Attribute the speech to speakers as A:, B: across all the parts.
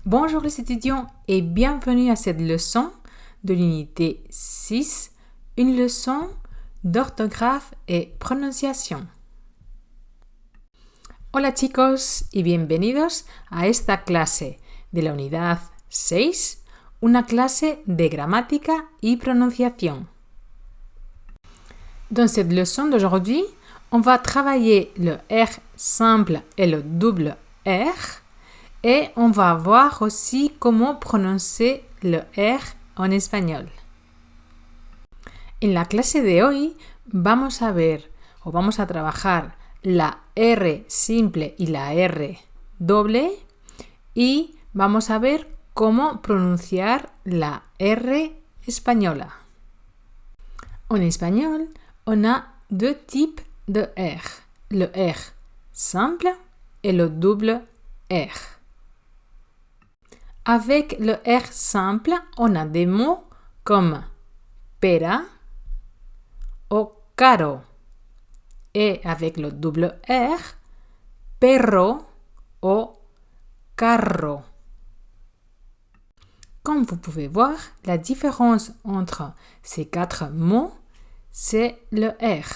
A: Bonjour les étudiants et bienvenue à cette leçon de l'unité 6, une leçon d'orthographe et pronunciación. Hola chicos y bienvenidos a esta clase de la unidad 6, una clase de gramática y prononciación. Dans cette leçon d'aujourd'hui, on va travailler le R simple et le double R. Et on va voir aussi comment prononcer le R en español. En la clase de hoy vamos a ver o vamos a trabajar la R simple y la R doble y vamos a ver cómo pronunciar la R española. En espagnol, on a deux types de R, le R simple et le double R. Avec le R simple, on a des mots comme pera ou caro. Et avec le double R, perro ou carro. Comme vous pouvez voir, la différence entre ces quatre mots, c'est le R.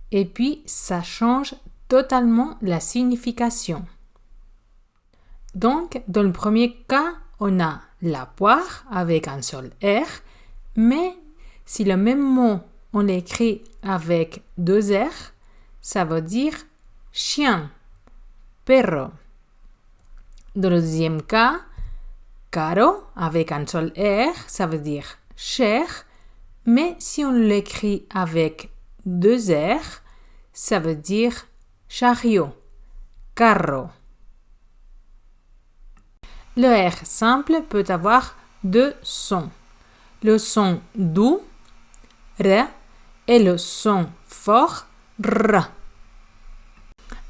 A: Et puis, ça change totalement la signification. Donc, dans le premier cas, on a la poire avec un seul R, mais si le même mot, on l'écrit avec deux R, ça veut dire chien, perro. Dans le deuxième cas, caro avec un seul R, ça veut dire cher, mais si on l'écrit avec deux R, ça veut dire chariot, carro. Le R simple peut avoir deux sons. Le son doux, R, et le son fort, R.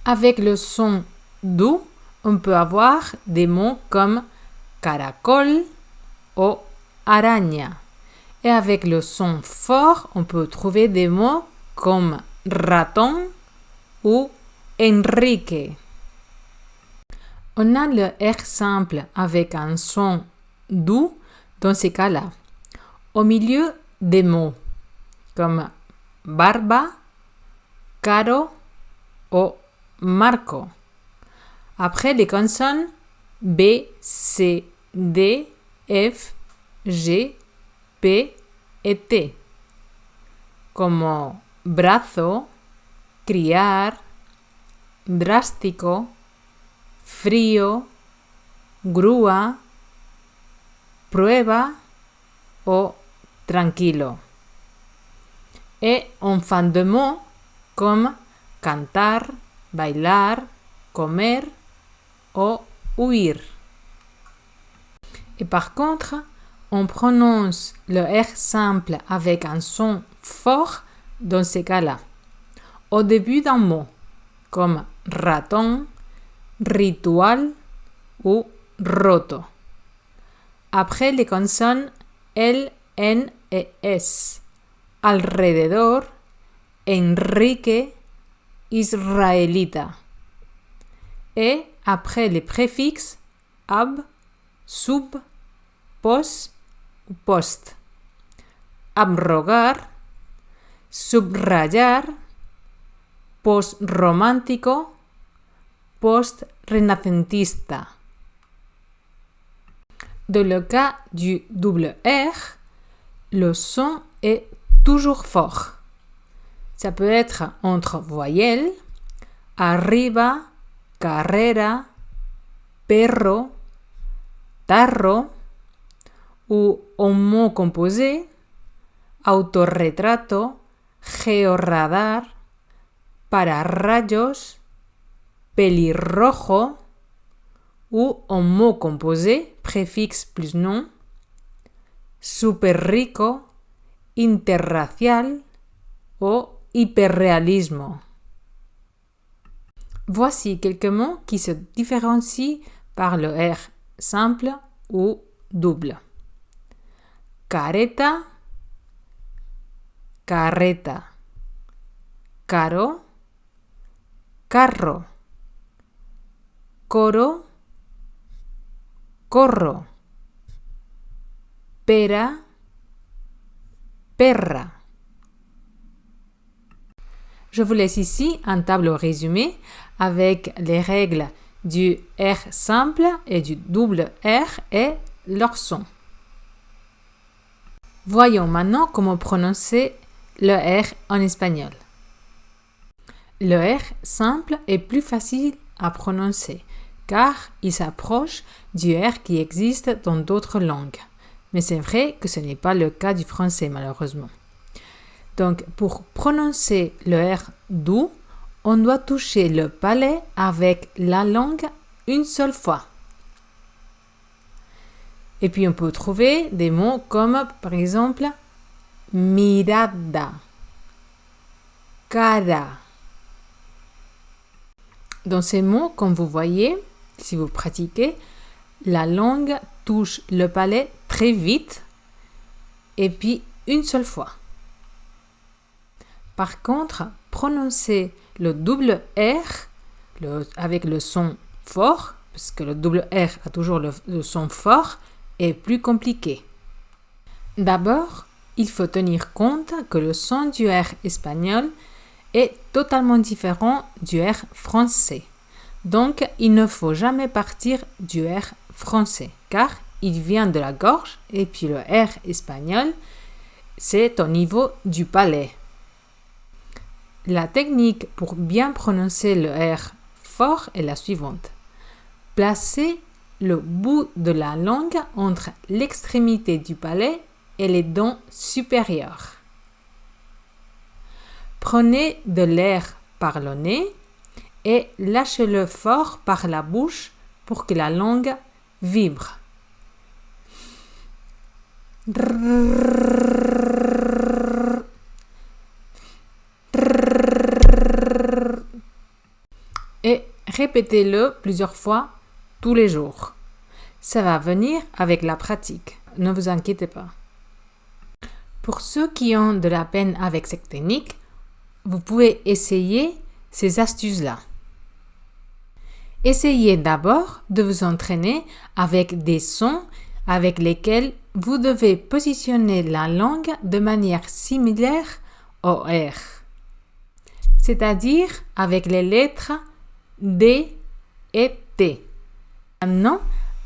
A: Avec le son doux, on peut avoir des mots comme caracol ou araña. Et avec le son fort, on peut trouver des mots comme raton ou Enrique. On a le R simple avec un son doux dans ces cas-là. Au milieu des mots comme barba, caro ou marco. Après les consonnes B, C, D, F, G, P et T. Como brazo, criar, drástico, frío, grúa, prueba ou tranquilo. Et en fin de mots comme cantar, bailar, comer ou huir. Et par contre, on prononce le R simple avec un son fort dans ces cas-là. Au début d'un mot, comme raton, ritual ou roto. Après les consonnes L, N et S. Alrededor, Enrique, israélita. Et après les préfixes ab, sub, pos ou post. Abrogar, subrayar, post-romántico, post-renacentista. Dans le cas du double R, le son est toujours fort. Ça peut être entre voyelles, arriba, carrera, perro, tarro, ou en mot composé, autorretrato, georradar, pararrayos, pelirrojo, ou en mot composé, préfixe plus nom, super rico, interracial ou hyperréalisme. Voici quelques mots qui se différencient par le R simple ou double. Careta, carreta, caro, carro, coro, corro. Pera, perra. Je vous laisse ici un tableau résumé avec les règles du R simple et du double R et leur son. Voyons maintenant comment prononcer le R en espagnol. Le R simple est plus facile à prononcer car il s'approche du R qui existe dans d'autres langues. Mais c'est vrai que ce n'est pas le cas du français malheureusement. Donc pour prononcer le R doux, on doit toucher le palais avec la langue une seule fois. Et puis on peut trouver des mots comme par exemple mirada, cara. Dans ces mots, comme vous voyez, si vous pratiquez, la langue touche le palais très vite et puis une seule fois. Par contre, prononcer le double R avec le son fort, parce que le double R a toujours le son fort, est plus compliqué. D'abord, il faut tenir compte que le son du R espagnol est totalement différent du R français. Donc, il ne faut jamais partir du R français, car il vient de la gorge et puis le R espagnol, c'est au niveau du palais. La technique pour bien prononcer le R fort est la suivante. Placez le bout de la langue entre l'extrémité du palais et les dents supérieures. Prenez de l'air par le nez et lâchez-le fort par la bouche pour que la langue vibre. Et répétez-le plusieurs fois tous les jours. Ça va venir avec la pratique, ne vous inquiétez pas. Pour ceux qui ont de la peine avec cette technique, vous pouvez essayer ces astuces-là. Essayez d'abord de vous entraîner avec des sons avec lesquels vous devez positionner la langue de manière similaire au R, c'est-à-dire avec les lettres D et T. Maintenant,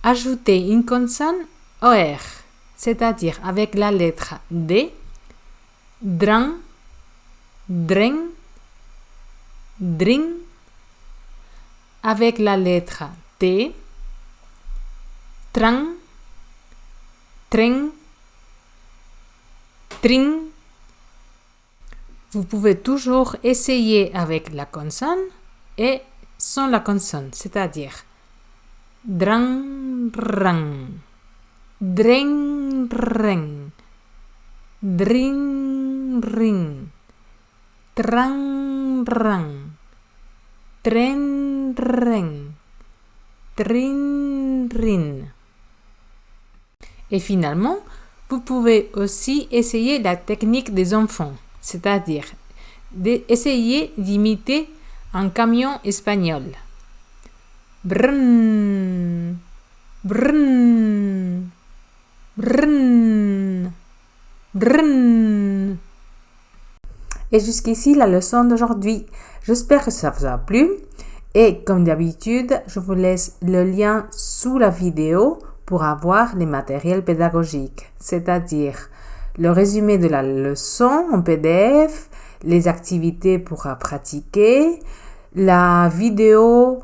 A: ajoutez une consonne au R, c'est-à-dire avec la lettre D, dran, dren, drin, avec la lettre T, tran, tren, trin. Vous pouvez toujours essayer avec la consonne et sans la consonne, c'est-à-dire dran, ran, dren, ren, drin, rin, tran, ran, tren, ren, trin, rin. Et finalement, vous pouvez aussi essayer la technique des enfants, c'est-à-dire essayer d'imiter un camion espagnol. Brrn, brrn, brrn, brrn. Et jusqu'ici la leçon d'aujourd'hui. J'espère que ça vous a plu. Et comme d'habitude, je vous laisse le lien sous la vidéo pour avoir les matériels pédagogiques, c'est-à-dire le résumé de la leçon en PDF, les activités pour pratiquer, la vidéo,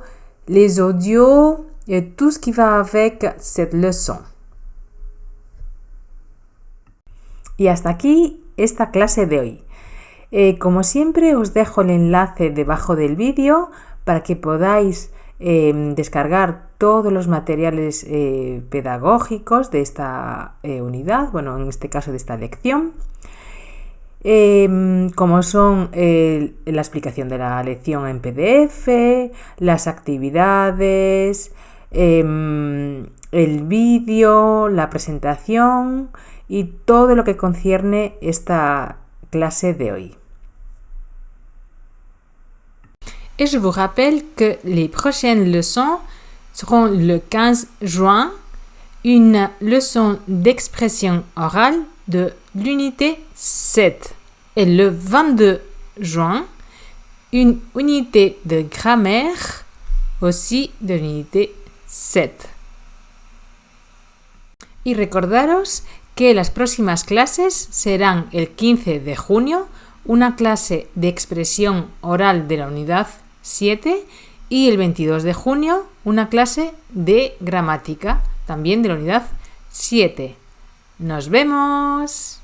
A: les audios et tout ce qui va avec cette leçon. Y hasta aquí esta clase de hoy. Como siempre, os dejo el enlace debajo del vídeo para que podáis descargar todos los materiales pedagógicos de esta unidad, bueno, en este caso de esta lección, como son la explicación de la lección en PDF, las actividades, el vídeo, la presentación y todo lo que concierne esta clase de hoy. Et je vous rappelle que les prochaines leçons seront le 15 juin une leçon d'expression orale de l'unité 7. Et le 22 juin, une unité de grammaire aussi de l'unité 7. Y recordaros que las próximas clases serán el 15 de junio, una clase de expresión oral de la unidad 7 y el 22 de junio una clase de gramática también de la unidad 7. ¡Nos vemos!